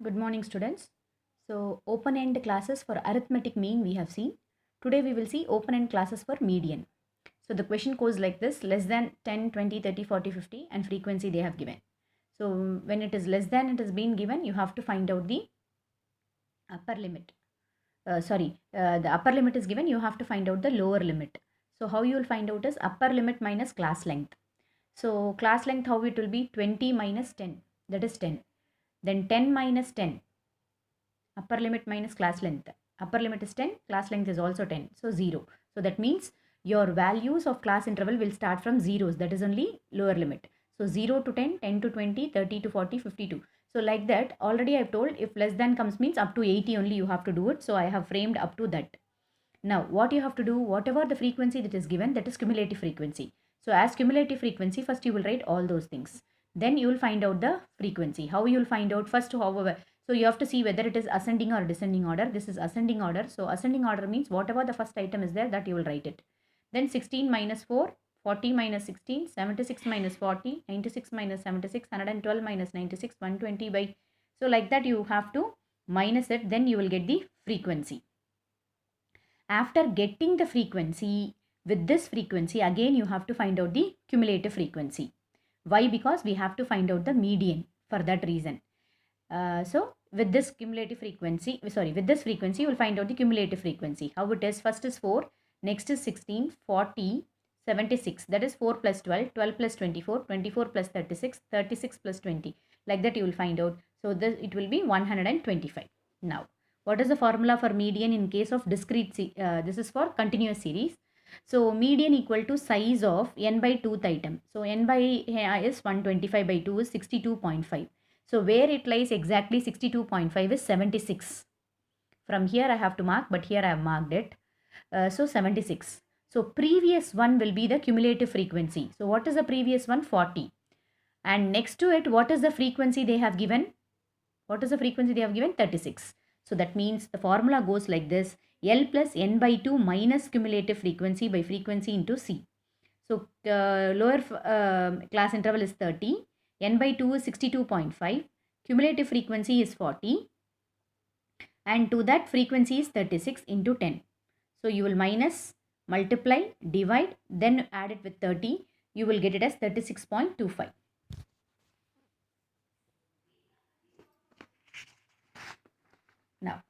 Good morning, students. So, open-end classes for arithmetic mean we have seen. Today we will see open-end classes for median. So, the question goes like this: less than 10, 20, 30, 40, 50, and frequency they have given. So, when it is less than it has been given, you have to find out the upper limit. The upper limit is given, you have to find out the lower limit. So, how you will find out is upper limit minus class length. So, class length, how it will be? 20 minus 10, that is 10. Then 10 minus 10, upper limit minus class length. Upper limit is 10, class length is also 10, so 0. So that means your values of class interval will start from zeros, that is only lower limit. So 0 to 10, 10 to 20, 30 to 40, 52. So like that, already I've told if less than comes means up to 80 only you have to do it. So I have framed up to that. Now what you have to do, whatever the frequency that is given, that is cumulative frequency. So as cumulative frequency, first you will write all those things. Then you will find out the frequency. How you will find out? First, however, so you have to see whether it is ascending or descending order. This is ascending order. So ascending order means whatever the first item is there, that you will write it. Then 16 minus 4, 40 minus 16, 76 minus 40, 96 minus 76, 112 minus 96, 120 by. So like that you have to minus it. Then you will get the frequency. After getting the frequency, with this frequency, again you have to find out the cumulative frequency. Why? Because we have to find out the median for that reason. So with this cumulative frequency, with this frequency, you will find out the cumulative frequency. How it is? First is 4, next is 16, 40, 76. That is 4 plus 12, 12 plus 24, 24 plus 36, 36 plus 20. Like that you will find out. So this, it will be 125. Now, what is the formula for median in case of discrete? This is for continuous series. So median equal to size of n by 2th item. So n by is 125 by 2 is 62.5. So where it lies exactly 62.5 is 76. From here I have to mark, but here I have marked it. So 76. So previous one will be the cumulative frequency. So what is the previous one? 40. And next to it, what is the frequency they have given? What is the frequency they have given? 36. So that means the formula goes like this: L plus n by 2 minus cumulative frequency by frequency into C. So lower class interval is 30. N by 2 is 62.5. Cumulative frequency is 40. And to that frequency is 36 into 10. So you will minus, multiply, divide, then add it with 30. You will get it as 36.25. Now,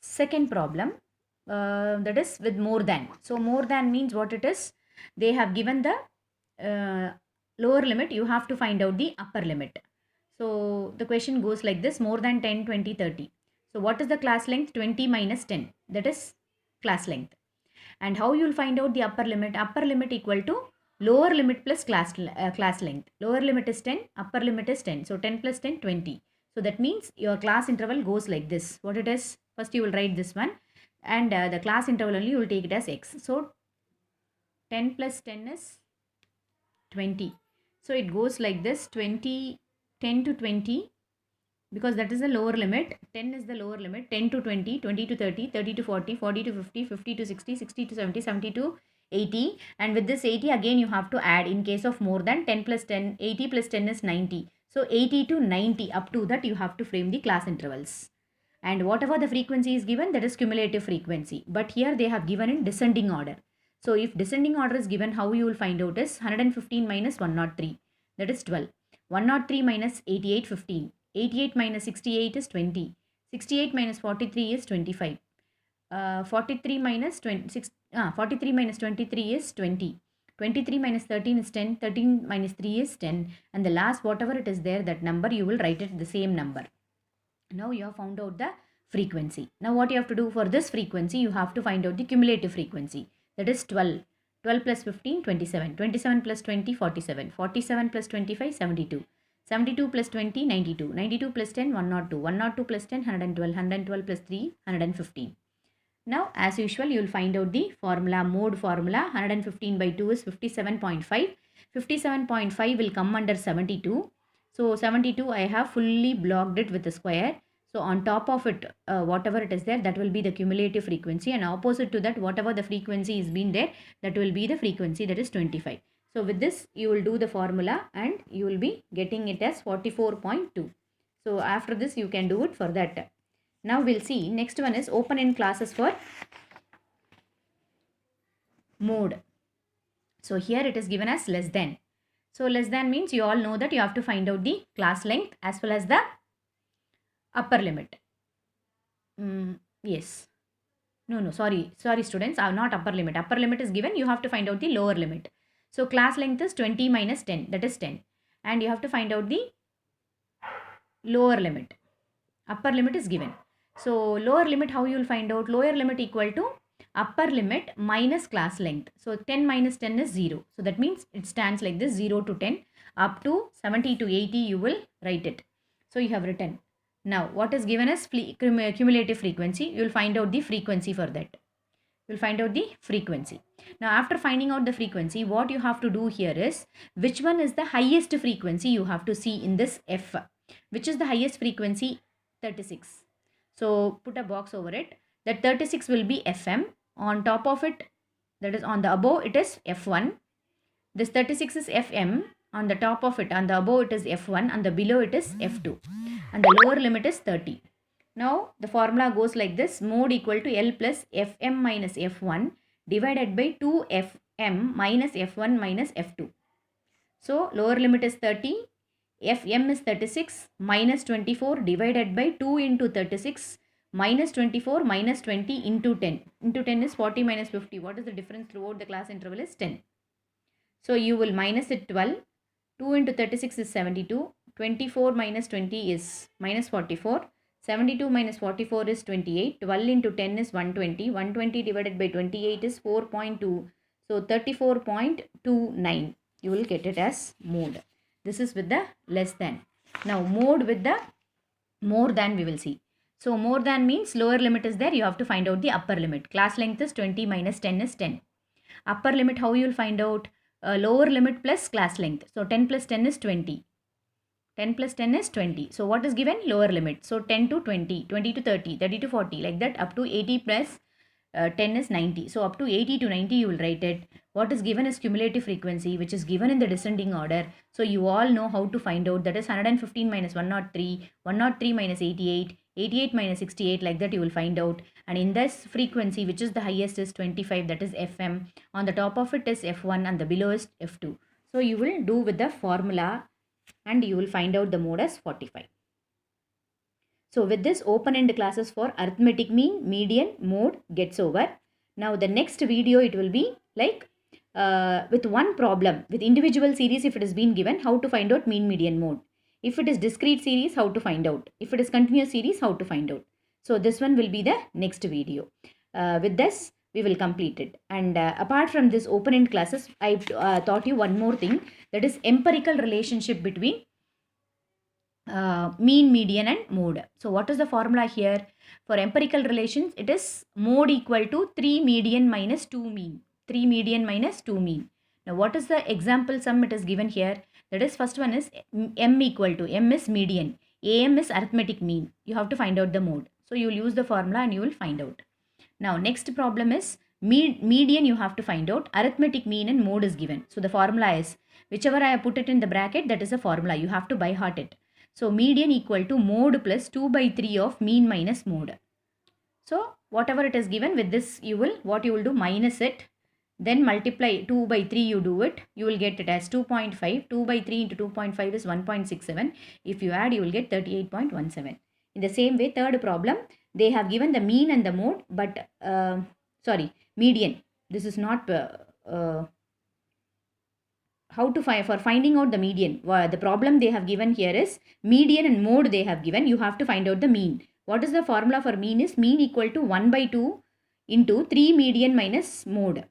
second problem, that is with more than. So more than means what it is? They have given the lower limit. You have to find out the upper limit. So the question goes like this: more than 10, 20, 30. So what is the class length? 20 minus 10. That is class length. And how you will find out the upper limit? Upper limit equal to lower limit plus class length. Lower limit is 10, upper limit is 10. So 10 plus 10, 20. So that means your class interval goes like this. What it is? First you will write this one, and the class interval only you will take it as x. So 10 plus 10 is 20. So it goes like this: 20, 10 to 20, because that is the lower limit. 10 is the lower limit. 10 to 20, 20 to 30, 30 to 40, 40 to 50, 50 to 60, 60 to 70, 70 to 80. And with this 80 again you have to add in case of more than 10 plus 10, 80 plus 10 is 90. So 80 to 90, up to that you have to frame the class intervals. And whatever the frequency is given, that is cumulative frequency. But here they have given in descending order. So if descending order is given, how you will find out is 115 minus 103. That is 12. 103 minus 88, 15. 88 minus 68 is 20. 68 minus 43 is 25. 43 minus 43 minus 23 is 20. 23 minus 13 is 10. 13 minus 3 is 10. And the last, whatever it is there, that number you will write it the same number. Now you have found out the frequency. Now what you have to do for this frequency, you have to find out the cumulative frequency. That is 12. 12 plus 15, 27. 27 plus 20, 47. 47 plus 25, 72. 72 plus 20, 92. 92 plus 10, 102. 102 plus 10, 112. 112 plus 3, 115. Now, as usual, you will find out the formula, mode formula. 115 by 2 is 57.5. 57.5 will come under 72. So, 72 I have fully blocked it with a square. So, on top of it, whatever it is there, that will be the cumulative frequency. And opposite to that, whatever the frequency is been there, that will be the frequency, that is 25. So, with this, you will do the formula and you will be getting it as 44.2. So after this you can do it for that. Now we'll see next one is open-end classes for mode. So here it is given as less than. So less than means you all know that you have to find out the class length as well as the upper limit. Yes. No, sorry students, not upper limit. Upper limit is given, you have to find out the lower limit. So class length is 20 minus 10, that is 10. And you have to find out the lower limit. Upper limit is given. So lower limit, how you will find out? Lower limit equal to upper limit minus class length. So 10 minus 10 is 0. So that means it stands like this, 0 to 10. Up to 70 to 80 you will write it. So you have written. Now what is given as cumulative frequency? You will find out the frequency for that. You will find out the frequency. Now after finding out the frequency, what you have to do here is, which one is the highest frequency you have to see in this F. Which is the highest frequency? 36. So put a box over it. That 36 will be FM. On top of it, that is on the above, it is F1. This 36 is FM. On the top of it, on the above it is F1. On the below it is F2. And the lower limit is 30. Now the formula goes like this. Mode equal to L plus Fm minus F1 divided by 2Fm minus F1 minus F2. So lower limit is 30. Fm is 36 minus 24 divided by 2 into 36 minus 24 minus 20 into 10. Into 10 is 40 minus 50. What is the difference throughout the class interval is 10. So you will minus it 12. 2 into 36 is 72. 24 minus 20 is minus 44. 72 minus 44 is 28. 12 into 10 is 120. 120 divided by 28 is 4.2. So 34.29. You will get it as mode. This is with the less than. Now mode with the more than we will see. So more than means lower limit is there. You have to find out the upper limit. Class length is 20 minus 10 is 10. Upper limit, how you will find out? Lower limit plus class length. So 10 plus 10 is 20. 10 plus 10 is 20. So what is given? Lower limit. So 10 to 20, 20 to 30, 30 to 40, like that up to 80 plus 10 is 90. So up to 80 to 90 you will write it. What is given is cumulative frequency, which is given in the descending order. So you all know how to find out. That is 115 minus 103, 103 minus 88, 88 minus 68, like that you will find out. And in this frequency, which is the highest is 25, that is Fm. On the top of it is F1 and the below is F2. So you will do with the formula and you will find out the mode as 45. So with this, open-end classes for arithmetic mean, median, mode gets over. Now the next video it will be like with one problem, with individual series if it has been given, how to find out mean, median, mode. If it is discrete series, how to find out. If it is continuous series, how to find out. So this one will be the next video. With this, we will complete it. And apart from this open-end classes, I taught you one more thing, that is empirical relationship between mean, median and mode. So what is the formula here? For empirical relations, it is mode equal to 3 median minus 2 mean. 3 median minus 2 mean. Now what is the example sum it is given here? That is, first one is m equal to, m is median, am is arithmetic mean. You have to find out the mode. So you will use the formula and you will find out. Now next problem is median you have to find out. Arithmetic mean and mode is given. So the formula is, whichever I have put it in the bracket, that is the formula. You have to by heart it. So median equal to mode plus 2 by 3 of mean minus mode. So whatever it is given, with this you will, what you will do, minus it. Then multiply 2 by 3 you do it. You will get it as 2.5. 2 by 3 into 2.5 is 1.67. If you add, you will get 38.17. In the same way, third problem, they have given the mean and the mode, but median. This is not how to find, for finding out the median. The problem they have given here is median and mode they have given. You have to find out the mean. What is the formula for mean? Is mean equal to 1 by 2 into 3 median minus mode.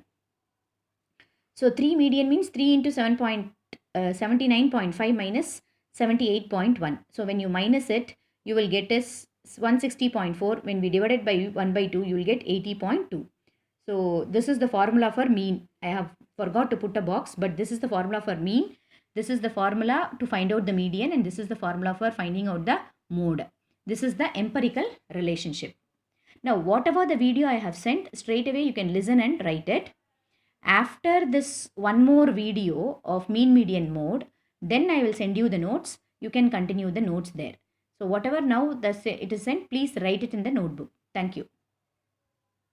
So 3 median means 3 into 79.5 minus 78.1. So when you minus it, you will get is 160.4. When we divide it by 1 by 2, you will get 80.2. So this is the formula for mean. I have forgot to put a box, but this is the formula for mean. This is the formula to find out the median, and this is the formula for finding out the mode. This is the empirical relationship. Now whatever the video I have sent, straight away you can listen and write it. After this one more video of mean, median, mode, then I will send you the notes. You can continue the notes there. So whatever now it is sent, please write it in the notebook. Thank you.